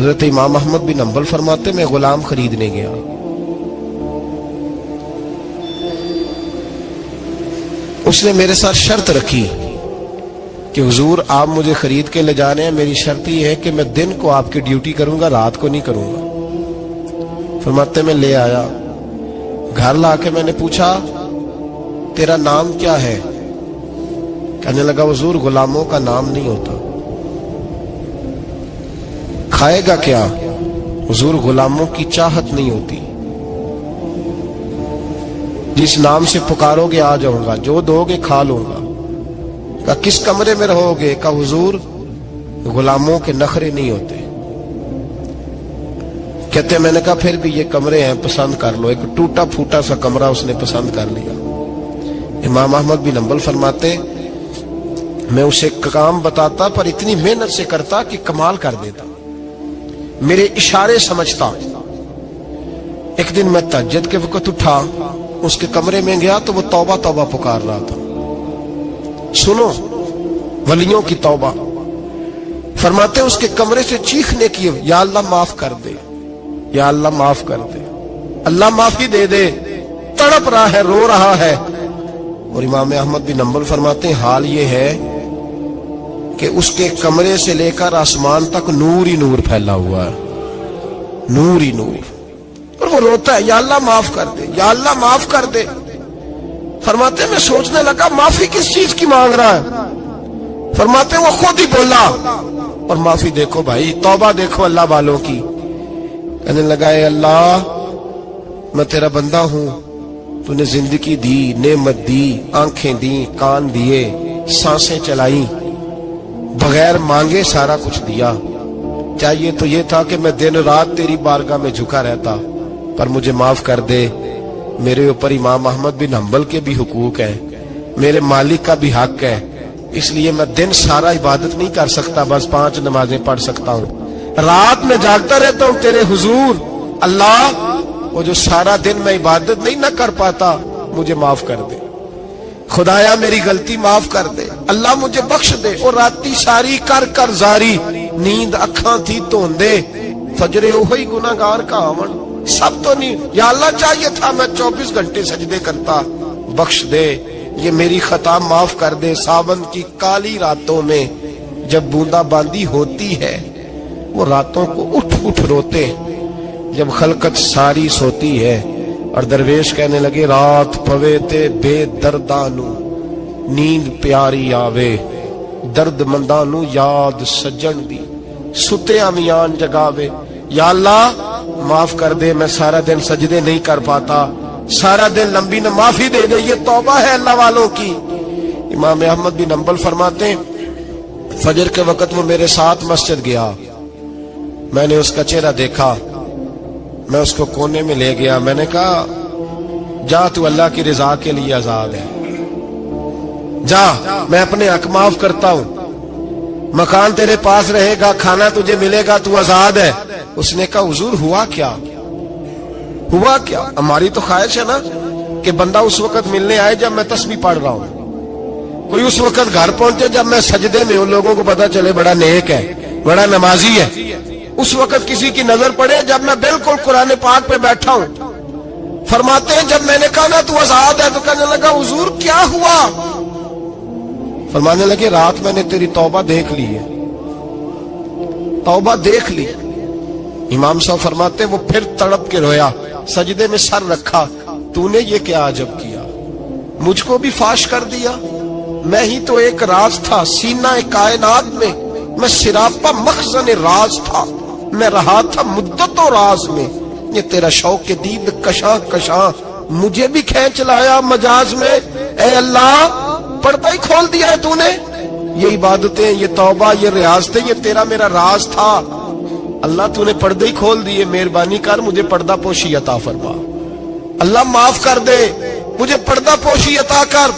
حضرت امام احمد بن حنبل فرماتے میں غلام خریدنے گیا، اس نے میرے ساتھ شرط رکھی کہ حضور آپ مجھے خرید کے لے جانے ہیں، میری شرط یہ ہے کہ میں دن کو آپ کی ڈیوٹی کروں گا، رات کو نہیں کروں گا۔ فرماتے میں لے آیا، گھر لا کے میں نے پوچھا تیرا نام کیا ہے؟ کہنے لگا حضور غلاموں کا نام نہیں ہوتا۔ کھائے گا کیا؟ حضور غلاموں کی چاہت نہیں ہوتی، جس نام سے پکارو گے آ جاؤں گا، جو دو گے کھا لوں گا۔ کہا کس کمرے میں رہو گے؟ کہا حضور غلاموں کے نخرے نہیں ہوتے۔ کہتے میں نے کہا پھر بھی یہ کمرے ہیں پسند کر لو۔ ایک ٹوٹا پھوٹا سا کمرہ اس نے پسند کر لیا۔ امام احمد بن حنبل فرماتے میں اسے کام بتاتا پر اتنی محنت سے کرتا کہ کمال کر دیتا، میرے اشارے سمجھتا۔ ایک دن میں تہجد کے وقت اٹھا، اس کے کمرے میں گیا تو وہ توبہ توبہ پکار رہا تھا۔ سنو ولیوں کی توبہ۔ فرماتے اس کے کمرے سے چیخنے کی، یا اللہ معاف کر دے، یا اللہ معاف کر دے، اللہ معافی دے دے، تڑپ رہا ہے، رو رہا ہے۔ اور امام احمد بن حنبل فرماتے ہیں حال یہ ہے کہ اس کے کمرے سے لے کر آسمان تک نور ہی نور پھیلا ہوا ہے، نور ہی نور، اور وہ روتا ہے یا اللہ معاف کر دے، یا اللہ معاف کر دے۔ فرماتے میں سوچنے لگا معافی کس چیز کی مانگ رہا ہے؟ فرماتے وہ خود ہی بولا، اور معافی دیکھو بھائی، توبہ دیکھو اللہ والوں کی۔ کہنے لگا اے اللہ میں تیرا بندہ ہوں، تو نے زندگی دی، نعمت دی، آنکھیں دی، کان دیے، سانسیں چلائی، بغیر مانگے سارا کچھ دیا۔ چاہیے تو یہ تھا کہ میں دن رات تیری بارگاہ میں جھکا رہتا، پر مجھے معاف کر دے۔ میرے اوپر امام احمد بن حنبل کے بھی حقوق ہیں، میرے مالک کا بھی حق ہے، اس لیے میں دن سارا عبادت نہیں کر سکتا، بس 5 نمازیں پڑھ سکتا ہوں، رات میں جاگتا رہتا ہوں تیرے حضور۔ اللہ وہ جو سارا دن میں عبادت نہیں نہ کر پاتا مجھے معاف کر دے، خدایا میری غلطی معاف کر دے، اللہ مجھے بخش دے۔ اور راتی ساری کر کر زاری، نیند اکھاں تھی توندے، فجرے وہی گناہگار کا آون، سب تو نہیں، یا اللہ چاہیے تھا میں 24 گھنٹے سجدے کرتا، بخش دے، یہ میری خطا معاف کر دے۔ ساون کی کالی راتوں میں جب بوندا باندی ہوتی ہے، وہ راتوں کو اٹھ اٹھ روتے، جب خلقت ساری سوتی ہے، اور درویش کہنے لگے رات پوے تے بے دردانو نیند پیاری آوے، درد مندانو یاد سجن دی ستے امیان جگاوے۔ یا اللہ معاف کر دے، میں سارا دن سجدے نہیں کر پاتا، سارا دن لمبی نہ، معافی دے دے، یہ توبہ ہے اللہ والوں کی۔ امام احمد بن حنبل فرماتے ہیں فجر کے وقت وہ میرے ساتھ مسجد گیا، میں نے اس کا چہرہ دیکھا، میں اس کو کونے میں لے گیا، میں نے کہا جا تو اللہ کی رضا کے لیے آزاد ہے، جا میں اپنے حق معاف کرتا ہوں، مکان تیرے پاس رہے گا، کھانا تجھے ملے گا، تو آزاد ہے۔ اس نے کہا حضور ہوا کیا؟ ہوا کیا؟ ہماری تو خواہش ہے نا کہ بندہ اس وقت ملنے آئے جب میں تسبیح پڑھ رہا ہوں، کوئی اس وقت گھر پہنچے جب میں سجدے میں ہوں، لوگوں کو پتا چلے بڑا نیک ہے، بڑا نمازی ہے۔ اس وقت کسی کی نظر پڑے جب میں بالکل قرآن پاک پہ بیٹھا ہوں۔ فرماتے ہیں جب میں نے کہا نا تو آزاد ہے، تو کہنے لگا حضور کیا ہوا؟ فرمانے لگے رات میں نے تیری توبہ دیکھ لی ہے، توبہ دیکھ لی۔ امام صاحب فرماتے وہ پھر تڑپ کے رویا، سجدے میں سر رکھا، تو نے یہ کیا عجب کیا، مجھ کو بھی فاش کر دیا، میں ہی تو ایک راز تھا سینہ کائنات میں سراپا مخزن راز تھا، میں رہا تھا مدتوں راز میں، یہ تیرا شوق دید کشاں کشاں مجھے بھی کھینچ لایا مجاز میں۔ اے اللہ پردہ ہی کھول دیا ہے تو نے، یہ عبادتیں، یہ توبہ، یہ ریاضتیں، یہ تیرا میرا راز تھا، اللہ تو نے پردے ہی کھول دیے، مہربانی کر مجھے پردہ پوشی عطا فرما، اللہ معاف کر دے، مجھے پردہ پوشی عطا کر۔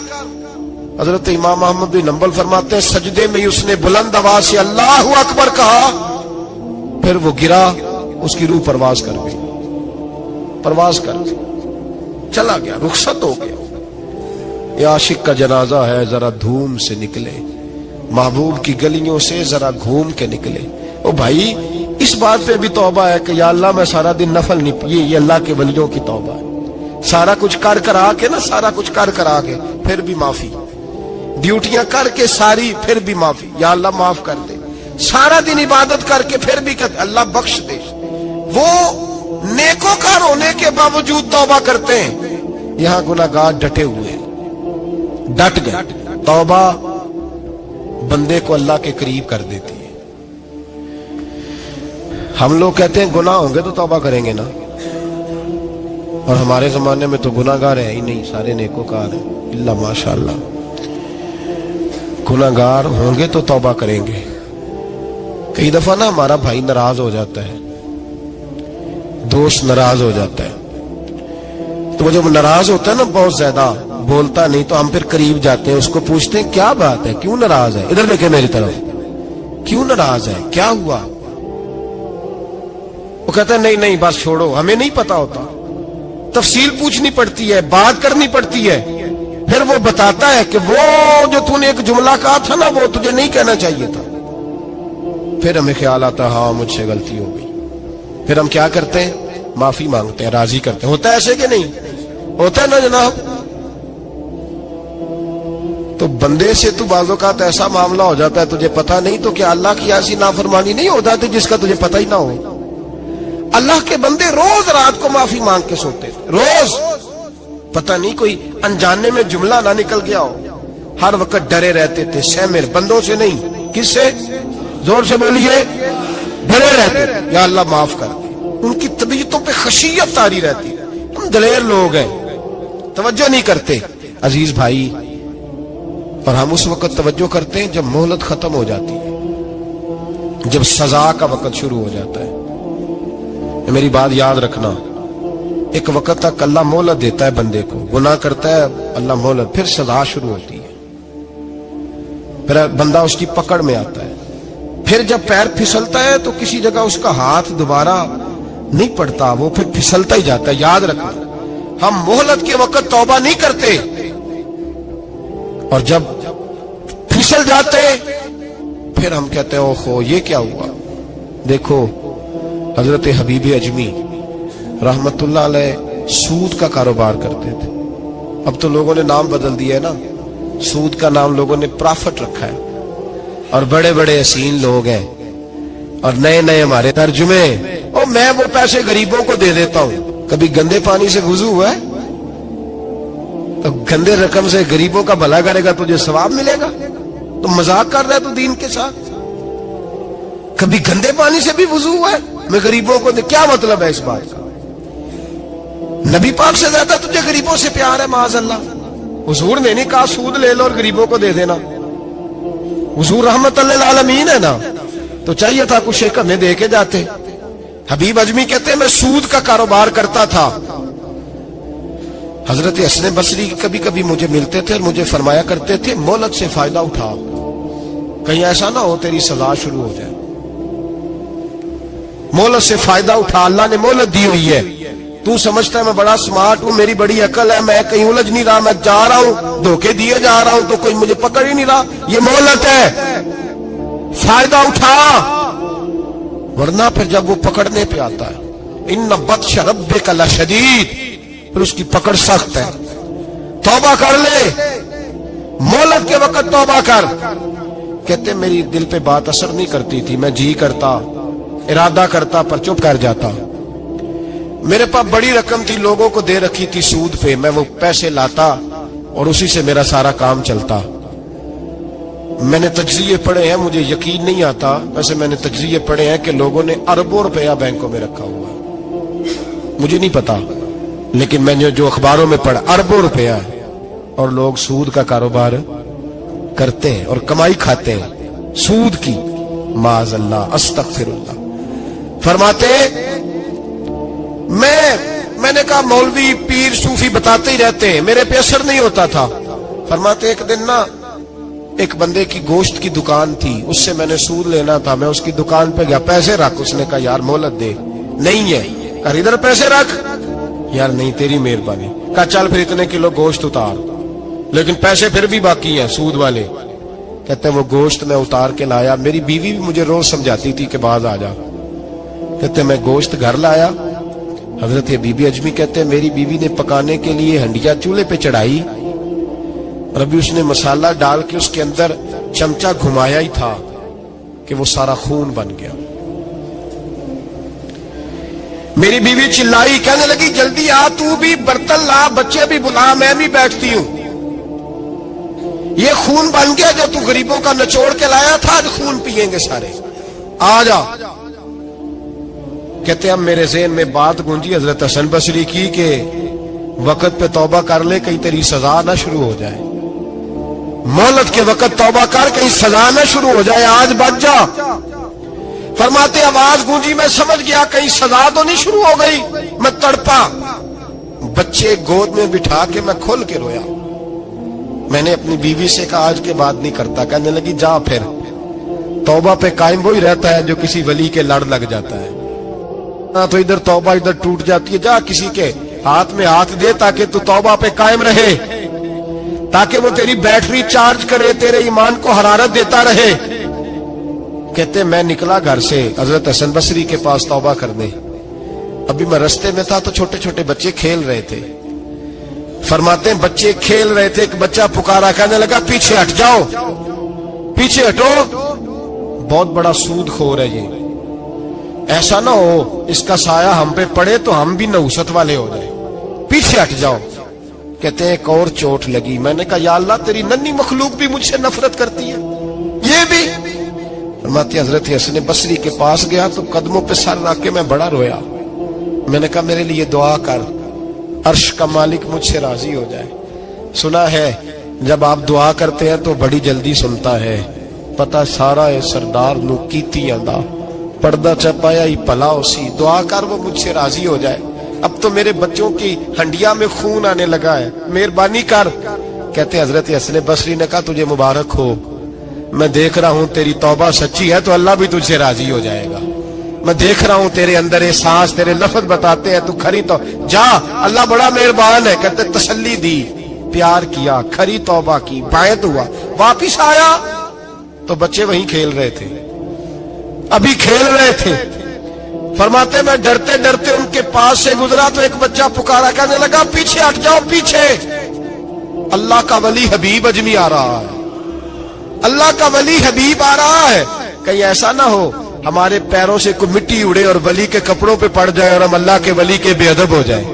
حضرت امام احمد بن حنبل فرماتے ہیں سجدے میں اس نے بلند آواز سے اللہ اکبر کہا، پھر وہ گرا، اس کی روح پرواز کر گئی، پرواز کر چلا گیا، رخصت ہو گیا۔ یہ عاشق کا جنازہ ہے، ذرا دھوم سے نکلے، محبوب کی گلیوں سے ذرا گھوم کے نکلے۔ او بھائی اس بات پہ بھی توبہ ہے کہ یا اللہ میں سارا دن نفل نہیں، یہ اللہ کے ولیوں کی توبہ ہے، سارا کچھ کر کرا کے نا، سارا کچھ کر کرا کے پھر بھی معافی، ڈیوٹیاں کر کے ساری پھر بھی معافی، یا اللہ معاف کر دے، سارا دن عبادت کر کے پھر بھی کہ اللہ بخش دے۔ وہ نیکوکار ہونے کے باوجود توبہ کرتے ہیں، یہاں گناہگار ڈٹے ہوئے ہیں، ڈٹ گئے۔ توبہ بندے کو اللہ کے قریب کر دیتی ہے۔ ہم لوگ کہتے ہیں گناہ ہوں گے تو توبہ کریں گے نا، اور ہمارے زمانے میں تو گناہگار ہے ہی نہیں، سارے نیکوکار ہیں، اللہ ماشاءاللہ۔ گناہگار ہوں گے تو توبہ کریں گے۔ کئی دفعہ نا ہمارا بھائی ناراض ہو جاتا ہے، دوست ناراض ہو جاتا ہے، تو وہ جب ناراض ہوتا ہے نا بہت زیادہ بولتا نہیں، تو ہم پھر قریب جاتے ہیں، اس کو پوچھتے ہیں کیا بات ہے، کیوں ناراض ہے، ادھر دیکھیں میری طرف، کیوں ناراض ہے، کیا ہوا؟ وہ کہتا ہے نہیں نہیں بس چھوڑو، ہمیں نہیں پتا ہوتا، تفصیل پوچھنی پڑتی ہے، بات کرنی پڑتی ہے، پھر وہ بتاتا ہے کہ وہ جو تو نے ایک جملہ کہا تھا نا وہ تجھے نہیں کہنا چاہیے تھا۔ پھر ہمیں خیال آتا ہے ہاں مجھ سے غلطی ہو گئی، پھر ہم کیا کرتے ہیں؟ معافی مانگتے ہیں، راضی کرتے ہیں۔ ہوتا ہے ایسے کہ نہیں ہوتا ہے نا جناب؟ تو بندے سے تو بعض اوقات ایسا معاملہ ہو جاتا ہے تجھے پتا نہیں، تو کیا اللہ کی ایسی نافرمانی نہیں ہو جاتی جس کا تجھے پتہ ہی نہ ہو؟ اللہ کے بندے روز رات کو معافی مانگ کے سوتے تھے، روز، پتہ نہیں کوئی انجانے میں جملہ نہ نکل گیا ہو، ہر وقت ڈرے رہتے تھے، سیمر بندوں سے نہیں، کس سے؟ زور سے بولیے، ڈرے رہتے، یا اللہ معاف کر دے۔ ان کی طبیعتوں پہ خشیت طاری رہتی، ہم دلیر لوگ ہیں، توجہ نہیں کرتے عزیز بھائی، اور ہم اس وقت توجہ کرتے ہیں جب مہلت ختم ہو جاتی ہے، جب سزا کا وقت شروع ہو جاتا ہے۔ میری بات یاد رکھنا، ایک وقت تک اللہ مہلت دیتا ہے بندے کو، گناہ کرتا ہے اللہ مہلت، پھر سزا شروع ہوتی ہے، پھر بندہ اس کی پکڑ میں آتا ہے، پھر جب پیر پھسلتا ہے تو کسی جگہ اس کا ہاتھ دوبارہ نہیں پڑتا، وہ پھر پھسلتا ہی جاتا ہے۔ یاد رکھنا، ہم مہلت کے وقت توبہ نہیں کرتے، اور جب پھسل جاتے پھر ہم کہتے ہیں اوہو یہ کیا ہوا۔ دیکھو حضرت حبیب اجمی رحمت اللہ علیہ سود کا کاروبار کرتے تھے، اب تو لوگوں نے نام بدل دیا ہے نا، سود کا نام لوگوں نے پرافٹ رکھا ہے، اور بڑے بڑے حسین لوگ ہیں، اور نئے نئے ہمارے ترجمے، اور میں وہ پیسے غریبوں کو دے دیتا ہوں۔ کبھی گندے پانی سے وضو ہوا ہے؟ تو گندے رقم سے غریبوں کا بھلا کرے گا تجھے ثواب ملے گا؟ تو مذاق کر رہا ہے تو دین کے ساتھ؟ کبھی گندے پانی سے بھی وضو ہوا ہے؟ میں غریبوں کو دے، کیا مطلب ہے اس بات کا؟ نبی پاک سے زیادہ تجھے غریبوں سے پیار ہے معاذ اللہ؟ حضور نے نہیں کہا سود لے لو اور غریبوں کو دے دینا، حضور رحمت للعالمین ہے نا، تو چاہیے تھا کچھ ایک ہمیں دے کے جاتے۔ حبیب اجمی کہتے ہیں میں سود کا کاروبار کرتا تھا، حضرت حسن بصری کبھی کبھی مجھے ملتے تھے اور مجھے فرمایا کرتے تھے مہلت سے فائدہ اٹھا، کہیں ایسا نہ ہو تیری سزا شروع ہو جائے، مہلت سے فائدہ اٹھا، اللہ نے مہلت دی ہوئی ہے، تو سمجھتا ہے میں بڑا سمارٹ ہوں، میری بڑی عقل ہے، میں کہیں الجھ نہیں رہا، میں جا رہا ہوں دھوکے دیے جا رہا ہوں تو کوئی مجھے پکڑ ہی نہیں رہا، یہ مہلت ہے، فائدہ اٹھا، ورنہ پھر جب وہ پکڑنے پہ آتا ہے ان بطش ربک لشدید، پھر اس کی پکڑ سخت ہے۔ توبہ کر لے، مہلت کے وقت توبہ کر۔ کہتے میری دل پہ بات اثر نہیں کرتی تھی، میں جی کرتا، ارادہ کرتا پر چپ کر جاتا، میرے پاس بڑی رقم تھی لوگوں کو دے رکھی تھی سود پہ، میں وہ پیسے لاتا اور اسی سے میرا سارا کام چلتا۔ میں نے تجزیے پڑھے ہیں، مجھے یقین نہیں آتا، ویسے میں نے تجزیے پڑھے ہیں کہ لوگوں نے اربوں روپیہ بینکوں میں رکھا ہوا ہے، مجھے نہیں پتا، لیکن میں نے جو اخباروں میں پڑھا اربوں روپیہ ہے، اور لوگ سود کا کاروبار کرتے ہیں اور کمائی کھاتے ہیں سود کی، معاذ اللہ، استغفر اللہ۔ فرماتے میں نے کہا مولوی پیر صوفی بتاتے ہی رہتے ہیں، میرے پہ اثر نہیں ہوتا تھا۔ فرماتے ایک دن نا ایک بندے کی گوشت کی دکان تھی، اس سے میں نے سود لینا تھا، میں اس کی دکان پہ گیا، پیسے رکھ، اس نے کہا یار مہلت دے، نہیں ہے، کہا ادھر پیسے رکھ، یار نہیں تیری مہربانی، کہا چل پھر اتنے کلو گوشت اتار، لیکن پیسے پھر بھی باقی ہیں سود والے۔ کہتے ہیں وہ گوشت میں اتار کے لایا، میری بیوی بھی مجھے روز سمجھاتی تھی کہ باز آ جا، کہتے میں گوشت گھر لایا. حضرت بی اجمی کہتے ہیں میری بیوی نے پکانے کے لیے ہنڈیا چولہے پہ چڑھائی اور ابھی اس نے مسالہ ڈال کے اس کے اندر چمچہ گھمایا ہی تھا کہ وہ سارا خون بن گیا. میری بیوی چلائی, کہنے لگی جلدی آ, تو بھی برتن لا, بچے بھی بلا, میں بھی بیٹھتی ہوں. یہ خون بن گیا جو تو غریبوں کا نچوڑ کے لایا تھا, آج خون پیئیں گے سارے, آ جا. کہتے اب میرے ذہن میں بات گونجی حضرت حسن بصری کی کہ وقت پہ توبہ کر لے, کہیں تیری سزا نہ شروع ہو جائے. مہلت کے وقت توبہ کر, کہیں سزا نہ شروع ہو جائے, آج بچ جا. فرماتے آواز گونجی, میں سمجھ گیا کہیں سزا تو نہیں شروع ہو گئی. میں تڑپا, بچے گود میں بٹھا کے میں کھل کے رویا. میں نے اپنی بیوی سے کہا آج کے بعد نہیں کرتا. کہنے لگی جا پھر, توبہ پہ قائم وہی رہتا ہے جو کسی ولی کے لڑ لگ جاتا ہے. تو ادھر توبہ ادھر ٹوٹ جاتی ہے. جا کسی کے ہاتھ میں ہاتھ دے تاکہ تو توبہ پہ قائم رہے, تاکہ وہ تیری بیٹری چارج کرے, تیرے ایمان کو حرارت دیتا رہے. کہتے میں نکلا گھر سے حضرت حسن بصری کے پاس توبہ کرنے. ابھی میں رستے میں تھا تو چھوٹے چھوٹے بچے کھیل رہے تھے. فرماتے ہیں بچے کھیل رہے تھے, ایک بچہ پکارا, کہنے لگا پیچھے ہٹ جاؤ, پیچھے ہٹو, بہت بڑا سود خور ہے یہ, ایسا نہ ہو اس کا سایہ ہم پہ پڑے تو ہم بھی نحوست والے ہو جائیں, پیچھے ہٹ جاؤ. کہتے ہیں ایک اور چوٹ لگی. میں نے کہا یا اللہ تیری ننھی مخلوق بھی مجھ سے نفرت کرتی ہے, یہ بھی. فرماتے حضرت حسن بصری کے پاس گیا تو قدموں پہ سر رکھ کے میں بڑا رویا. میں نے کہا میرے لیے دعا کر, عرش کا مالک مجھ سے راضی ہو جائے. سنا ہے جب آپ دعا کرتے ہیں تو بڑی جلدی سنتا ہے. پتہ سارا ہے سردار نو کیتی آندا, پردہ چپایا ہی پلا اسی, دعا کر وہ مجھ سے راضی ہو جائے. اب تو میرے بچوں کی ہنڈیا میں خون آنے لگا ہے, مہربانی کر. کہتے حضرت حسن بصری نے کہا تجھے مبارک ہو, میں دیکھ رہا ہوں تیری توبہ سچی ہے تو اللہ بھی تجھ سے راضی ہو جائے گا. میں دیکھ رہا ہوں تیرے اندر احساس, تیرے لفظ بتاتے ہیں تو کھری تو جا, اللہ بڑا مہربان ہے. کہتے تسلی دی, پیار کیا, کھری توبہ کی, بیعت ہوا, واپس آیا تو بچے وہیں کھیل رہے تھے, ابھی کھیل رہے تھے. فرماتے میں ڈرتے ڈرتے ان کے پاس سے گزرا تو ایک بچہ پکارا, کہنے لگا پیچھے ہٹ جاؤ, پیچھے. اللہ کا ولی حبیب اجمی آ رہا ہے, اللہ کا ولی حبیب آ رہا ہے. کہیں ایسا نہ ہو ہمارے پیروں سے کوئی مٹی اڑے اور ولی کے کپڑوں پہ پڑ جائے اور ہم اللہ کے ولی کے بے ادب ہو جائیں.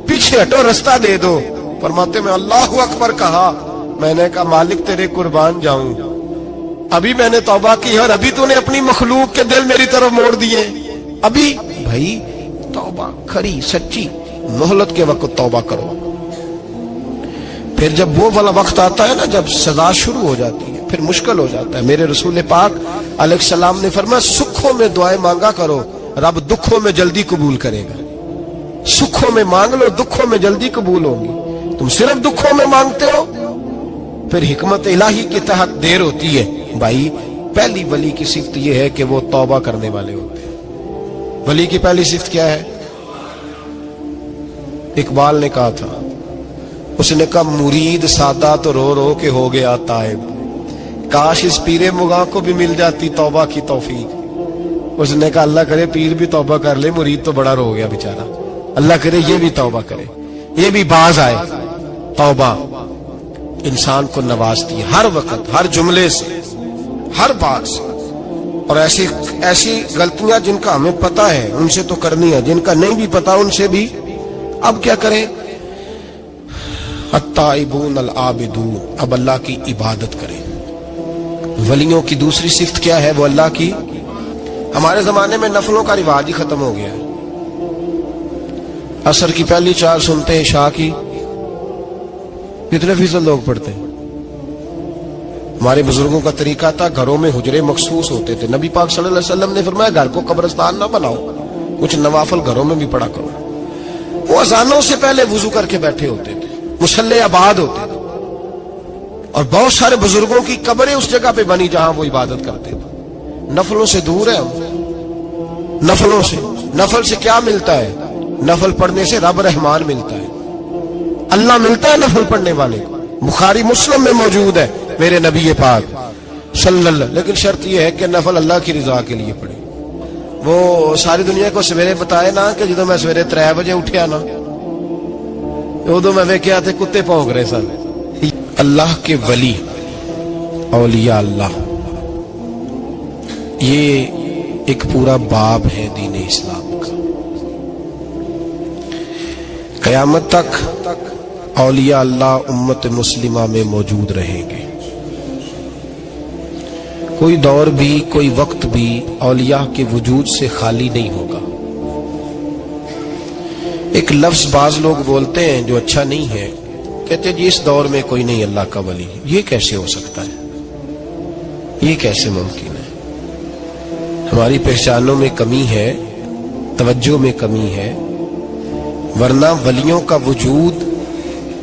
پیچھے ہٹو, رستہ دے دو. فرماتے میں اللہ اکبر کہا. میں نے کہا مالک تیرے قربان جاؤں, ابھی میں نے توبہ کی اور ابھی تو نے اپنی مخلوق کے دل میری طرف موڑ دیے. ابھی بھائی توبہ کھری سچی, مہلت کے وقت توبہ کرو. پھر جب وہ والا وقت آتا ہے نا جب سزا شروع ہو جاتی ہے پھر مشکل ہو جاتا ہے. میرے رسول پاک علیہ السلام نے فرمایا سکھوں میں دعائیں مانگا کرو, رب دکھوں میں جلدی قبول کرے گا. سکھوں میں مانگ لو, دکھوں میں جلدی قبول ہوگی. تم صرف دکھوں میں مانگتے ہو پھر حکمت الہی کے تحت دیر ہوتی ہے. بھائی پہلی ولی کی صفت یہ ہے کہ وہ توبہ کرنے والے ہوتے ہیں. ولی کی پہلی صفت کیا ہے؟ اقبال نے کہا تھا, اس نے کہا مرید سادہ تو رو رو کے ہو گیا تائب, کاش اس پیر مغاں کو بھی مل جاتی توبہ کی توفیق. اس نے کہا اللہ کرے پیر بھی توبہ کر لے, مرید تو بڑا رو گیا بیچارہ, اللہ کرے یہ بھی توبہ کرے, یہ بھی باز آئے. توبہ انسان کو نوازتی ہے ہر وقت, ہر جملے سے, ہر بات سے. اور ایسی غلطیاں جن کا ہمیں پتہ ہے ان سے تو کرنی ہے, جن کا نہیں بھی پتا ان سے بھی. اب کیا کریں؟ التائبون العابدون, اب اللہ کی عبادت کریں. ولیوں کی دوسری صفت کیا ہے؟ وہ اللہ کی. ہمارے زمانے میں نفلوں کا رواج ہی ختم ہو گیا ہے. عصر کی پہلی 4 سنتے ہیں, عشاء کی کتنے فیصد لوگ پڑھتے ہیں؟ ہمارے بزرگوں کا طریقہ تھا, گھروں میں حجرے مخصوص ہوتے تھے. نبی پاک صلی اللہ علیہ وسلم نے فرمایا گھر کو قبرستان نہ بناؤ, کچھ نوافل گھروں میں بھی پڑھا کرو. وہ اذانوں سے پہلے وضو کر کے بیٹھے ہوتے تھے, مصلے آباد ہوتے تھے, اور بہت سارے بزرگوں کی قبریں اس جگہ پہ بنی جہاں وہ عبادت کرتے تھے. نفلوں سے دور ہے ہم, نفلوں سے. نفل سے کیا ملتا ہے؟ نفل پڑھنے سے رب رحمان ملتا ہے, اللہ ملتا ہے نفل پڑھنے والے کو. بخاری مسلم میں موجود ہے میرے نبی پاک صلی اللہ. لیکن شرط یہ ہے کہ نفل اللہ کی رضا کے لیے پڑھے. وہ ساری دنیا کو سویرے بتائے نا کہ جدو میں سویرے 3 بجے اٹھیا نا ادو میں ویکھیا تے کتے بھونک رہے سن. اللہ کے ولی اولیاء اللہ یہ ایک پورا باب ہے دین اسلام کا. قیامت تک اولیاء اللہ امت مسلمہ میں موجود رہیں گے. کوئی دور بھی کوئی وقت بھی اولیاء کے وجود سے خالی نہیں ہوگا. ایک لفظ بعض لوگ بولتے ہیں جو اچھا نہیں ہے, کہتے ہیں جی اس دور میں کوئی نہیں اللہ کا ولی. یہ کیسے ہو سکتا ہے؟ یہ کیسے ممکن ہے؟ ہماری پہچانوں میں کمی ہے, توجہ میں کمی ہے, ورنہ ولیوں کا وجود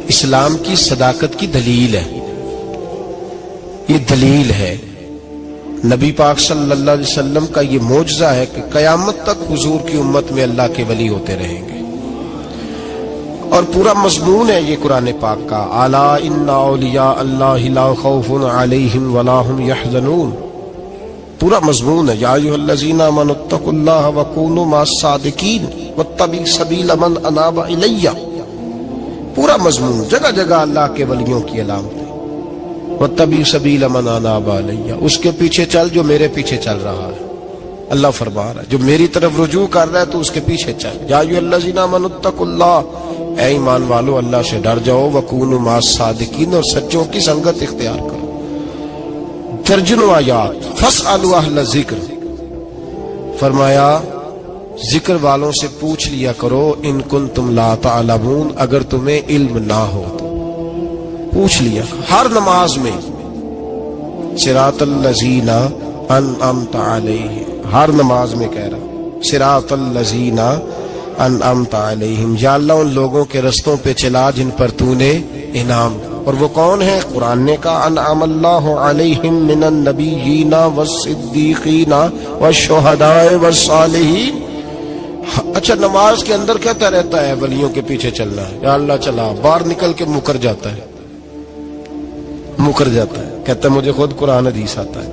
اسلام کی صداقت کی دلیل ہے. یہ دلیل ہے. نبی پاک صلی اللہ علیہ وسلم کا یہ معجزہ ہے کہ قیامت تک حضور کی امت میں اللہ کے ولی ہوتے رہیں گے. اور پورا مضمون ہے یہ قرآن پاک کا, الا ان اولیاء اللہ لا خوف علیہم ولا هم يحزنون. پورا مضمون ہے یا ایھا الذین آمنوا اتقوا اللہ وکونوا مع الصادقین واتبعوا سبیل من اناب الی. پورا مضمون, جگہ جگہ اللہ کے ولیوں کی علامت ہے. واتبعوا سبیل من اناب الی, اس کے پیچھے چل جو میرے پیچھے چل رہا ہے. اللہ فرما رہا ہے جو میری طرف رجوع کر رہا ہے تو اس کے پیچھے چل. یا ایھا الذین آمنوا اتقوا اللہ, اے ایمان والو اللہ سے ڈر جاؤ. وکونوا مع الصادقین, اور سچوں کی سنگت اختیار کرو. درجنوں آیات. فاسألوا اہل الذکر, فرمایا ذکر والوں سے پوچھ لیا کرو. ان کنتم لا تعلمون, اگر تمہیں علم نہ ہو تو پوچھ لیا. ہر نماز میں صراط الذین انعمت علیہم, ہر نماز میں کہہ رہا صراط الذین انعمت علیہم, یا اللہ ان لوگوں کے رستوں پہ چلا جن پر تو نے انعام. اور وہ کون ہے؟ قرآن نے کہا انعم اللہ علیہم من النبیین والصدیقین والشہداء والصالحین. اچھا نماز کے اندر کہتا رہتا ہے ولیوں کے پیچھے چلنا ہے, یا اللہ چلا, باہر نکل کے مکر جاتا ہے, مکر جاتا ہے, کہتا ہے مجھے خود قرآن حدیث آتا ہے.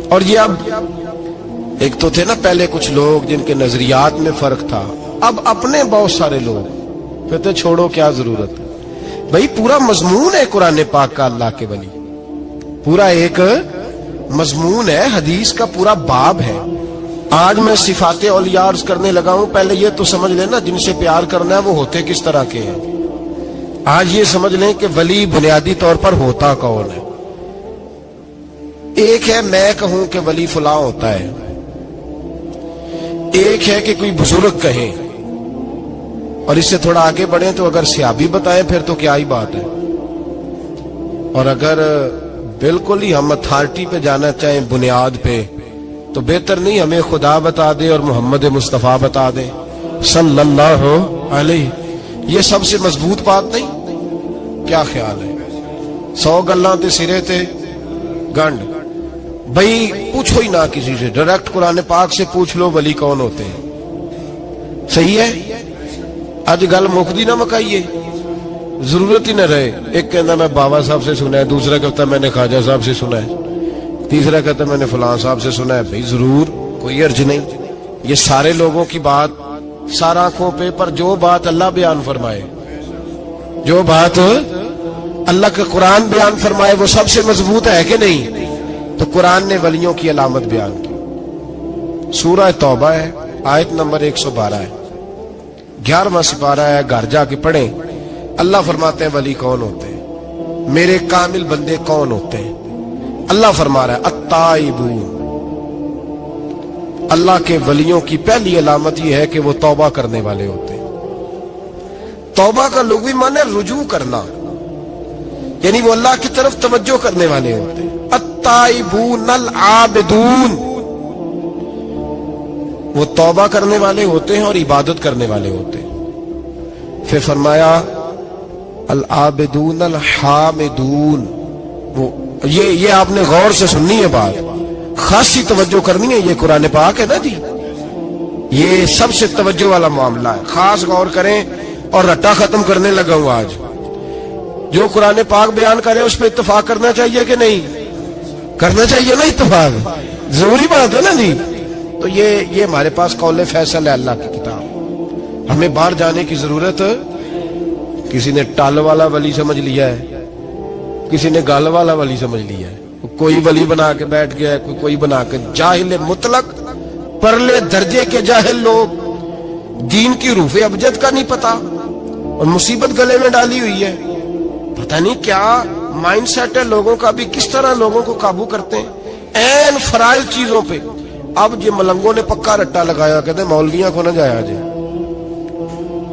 اور یہ اب ایک تو تھے نا پہلے کچھ لوگ جن کے نظریات میں فرق تھا, اب اپنے بہت سارے لوگ کہتے چھوڑو کیا ضرورت ہے. بھئی پورا مضمون ہے قرآن پاک کا اللہ کے ولی, پورا ایک مضمون ہے, حدیث کا پورا باب ہے. آج میں صفات اولیاء عرض کرنے لگا ہوں, پہلے یہ تو سمجھ لینا جن سے پیار کرنا ہے وہ ہوتے کس طرح کے ہیں. آج یہ سمجھ لیں کہ ولی بنیادی طور پر ہوتا کون ہے. ایک ہے میں کہوں کہ ولی فلاں ہوتا ہے, ایک ہے کہ کوئی بزرگ کہیں, اور اس سے تھوڑا آگے بڑھیں تو اگر صحابی بتائیں پھر تو کیا ہی بات ہے. اور اگر بالکل ہی ہم اتھارٹی پہ جانا چاہیں بنیاد پہ تو بہتر نہیں ہمیں خدا بتا دے اور محمد مصطفیٰ بتا دے صلی اللہ علیہ. یہ سب سے مضبوط بات نہیں؟ کیا خیال ہے؟ 100 گلاں تے سرے تے گنڈ. بھئی پوچھو ہی نہ کسی سے, ڈائریکٹ قرآن پاک سے پوچھ لو ولی کون ہوتے ہیں. صحیح ہے؟ اج گل مکدی نہ مکائیے, ضرورت ہی نہ رہے. ایک کہتا میں بابا صاحب سے سنا ہے, دوسرا کہتا میں نے خواجہ صاحب سے سنا ہے, تیسرا کہتا میں نے فلاں صاحب سے سنا ہے. بھئی ضرور, کوئی عرض نہیں. یہ سارے لوگوں کی بات سارا آنکھوں پہ, پر جو بات اللہ بیان فرمائے, جو بات اللہ کا قرآن بیان فرمائے وہ سب سے مضبوط ہے کہ نہیں؟ تو قرآن نے ولیوں کی علامت بیان کی. سورہ توبہ ہے, آیت نمبر 112 ہے, 11واں سپارہ ہے, گھر جا کے پڑھیں. اللہ فرماتے ہیں ولی کون ہوتے ہیں, میرے کامل بندے کون ہوتے ہیں. اللہ فرما رہا ہے التائبون, اللہ کے ولیوں کی پہلی علامت یہ ہے کہ وہ توبہ کرنے والے ہوتے ہیں. توبہ کا لغوی معنی ہے رجوع کرنا, یعنی وہ اللہ کی طرف توجہ کرنے والے ہوتے ہیں. التائبون العابدون, وہ توبہ کرنے والے ہوتے ہیں اور عبادت کرنے والے ہوتے ہیں. پھر فرمایا العابدون الحامدون, وہ یہ آپ نے غور سے سننی ہے بات, خاصی توجہ کرنی ہے. یہ قرآن پاک ہے نا جی, یہ سب سے توجہ والا معاملہ ہے, خاص غور کریں. اور رٹا ختم کرنے لگا ہوں آج, جو قرآن پاک بیان کرے اس پہ اتفاق کرنا چاہیے کہ نہیں؟ کرنا چاہیے نا اتفاق, ضروری بات ہے نا جی. تو یہ ہمارے پاس قول فیصل ہے اللہ کی کتاب. ہمیں باہر جانے کی ضرورت. کسی نے ٹال والا ولی سمجھ لیا ہے, کسی نے گال والا ولی سمجھ لیا ہے, کوئی ولی بنا کے بیٹھ گیا ہے, کوئی بنا کے. جاہل مطلق, پرلے درجے کے جاہل لوگ, دین کی روح ابجد کا نہیں پتا, اور مصیبت گلے میں ڈالی ہوئی ہے. پتہ نہیں کیا مائنڈ سیٹ ہے لوگوں کا بھی, کس طرح لوگوں کو قابو کرتے ہیں این فرائض چیزوں پہ. اب یہ ملنگوں نے پکا رٹا لگایا, کہتے ہیں مولویاں کو نہ جایا جائے.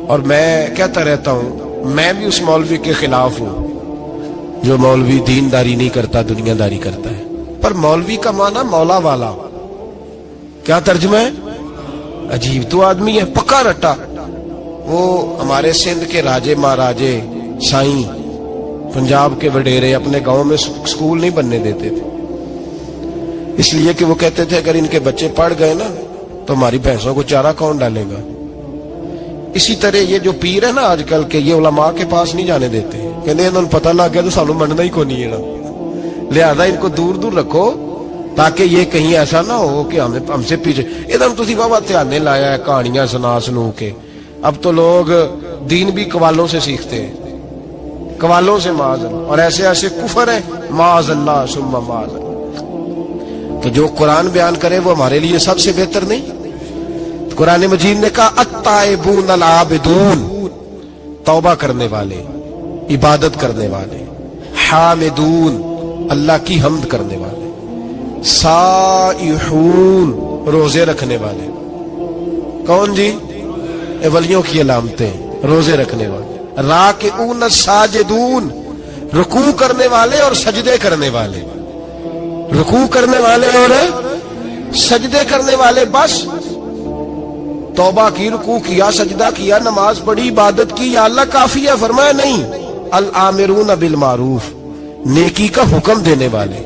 اور میں کہتا رہتا ہوں, میں بھی اس مولوی کے خلاف ہوں جو مولوی دینداری نہیں کرتا, دنیا داری کرتا ہے. پر مولوی کا معنی مولا والا, کیا ترجمہ ہے؟ عجیب تو آدمی ہے, پکا رٹا. وہ ہمارے سندھ کے راجے مہاراجے سائیں, پنجاب کے وڈیرے اپنے گاؤں میں سکول نہیں بننے دیتے تھے, اس لیے کہ وہ کہتے تھے اگر ان کے بچے پڑھ گئے نا تو ہماری بھینسوں کو چارہ کون ڈالے گا. اسی طرح یہ جو پیر ہے نا آج کل کے, یہ علماء کے پاس نہیں جانے دیتے, کہتے ہیں پتہ لگ گیا تو سانو مننا ہی کو نہیں ہے نا, لہذا ان کو دور دور رکھو تاکہ یہ کہیں ایسا نہ ہو کہ ہم سے پیچھے. ادھر تسی بابا دھیانے لایا ہے کہانیاں سنا کے. اب تو لوگ دین بھی قوالوں سے سیکھتے ہیں, قوالوں سے معاذ اللہ, اور ایسے ایسے کفر ہے معاذ اللہ ثم معاذ اللہ. تو جو قرآن بیان کرے وہ ہمارے لیے سب سے بہتر نہیں. قرآن مجید نے کہا التائبون العابدون, توبہ کرنے والے, عبادت کرنے والے, حامدون, اللہ کی حمد کرنے والے, سائحون, روزے رکھنے والے. کون جی؟ ولیوں کی علامتیں, روزے رکھنے والے. راکعون ساجدون, رکوع کرنے والے اور سجدے کرنے والے, رکوع کرنے والے اور سجدے کرنے والے. بس توبہ کی, رکوع کیا, سجدہ کیا, نماز پڑھی, عبادت کی, یا اللہ کافی ہے؟ فرمایا نہیں. الآمرون بالمعروف, نیکی کا حکم دینے والے,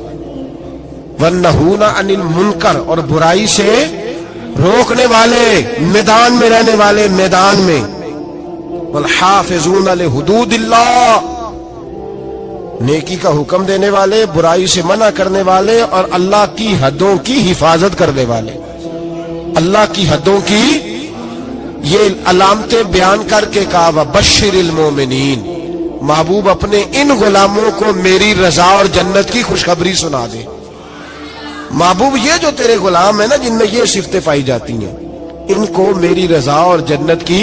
والنہون عن المنکر, اور برائی سے روکنے والے, میدان میں رہنے والے, میدان میں. والحافظون لحدود اللہ, نیکی کا حکم دینے والے, برائی سے منع کرنے والے, اور اللہ کی حدوں کی حفاظت کرنے والے. اللہ کی حدوں کی یہ علامتیں بیان کر کے کہا وبشر المومنین, محبوب اپنے ان غلاموں کو میری رضا اور جنت کی خوشخبری سنا دے. محبوب یہ جو تیرے غلام ہیں نا جن میں یہ صفتیں پائی جاتی ہیں, ان کو میری رضا اور جنت کی.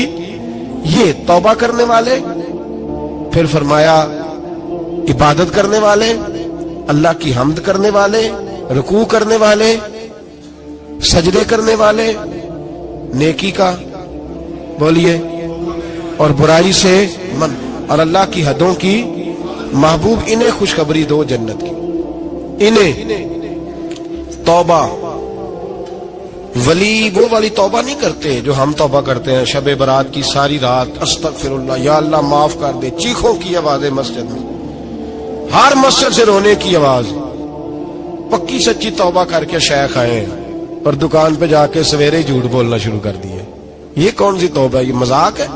یہ توبہ کرنے والے, پھر فرمایا عبادت کرنے والے, اللہ کی حمد کرنے والے, رکوع کرنے والے, سجدے کرنے والے, نیکی کا بولیے, اور برائی سے من, اور اللہ کی حدوں کی. محبوب انہیں خوشخبری دو جنت کی. انہیں توبہ. ولی وہ والی توبہ نہیں کرتے جو ہم توبہ کرتے ہیں, شب برات کی ساری رات استغفر اللہ, یا اللہ معاف کر دے, چیخوں کی آوازیں مسجد میں, ہر مسجد سے رونے کی آواز. پکی سچی توبہ کر کے شیخ آئے اور دکان پہ جا کے سویرے جھوٹ بولنا شروع کر دیے. یہ کون سی توبہ ہے؟ یہ مذاق ہے.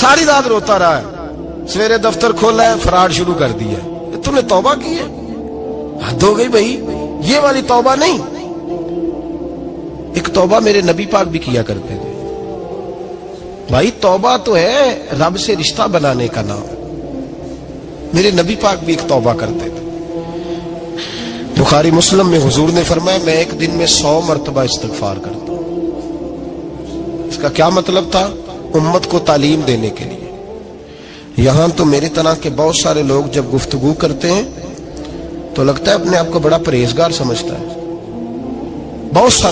ساری رات روتا رہا ہے, سویرے دفتر کھولا ہے, فراڈ شروع کر دیا. تم نے توبہ کی ہے؟ حد ہو گئی بھائی, یہ والی توبہ نہیں. ایک توبہ میرے نبی پاک بھی کیا کرتے تھے. بھائی توبہ تو ہے رب سے رشتہ بنانے کا نام. میرے نبی پاک بھی ایک توبہ کرتے تھے. بخاری مسلم میں حضور نے فرمایا میں ایک دن میں 100 مرتبہ استغفار کرتا ہوں. اس کا کیا مطلب تھا؟ امت کو تعلیم دینے کے لیے. یہاں تو میری طرح کے بہت سارے لوگ جب گفتگو کرتے ہیں تو لگتا ہے اپنے آپ کو بڑا پرہیزگار سمجھتا ہے. بہت سارے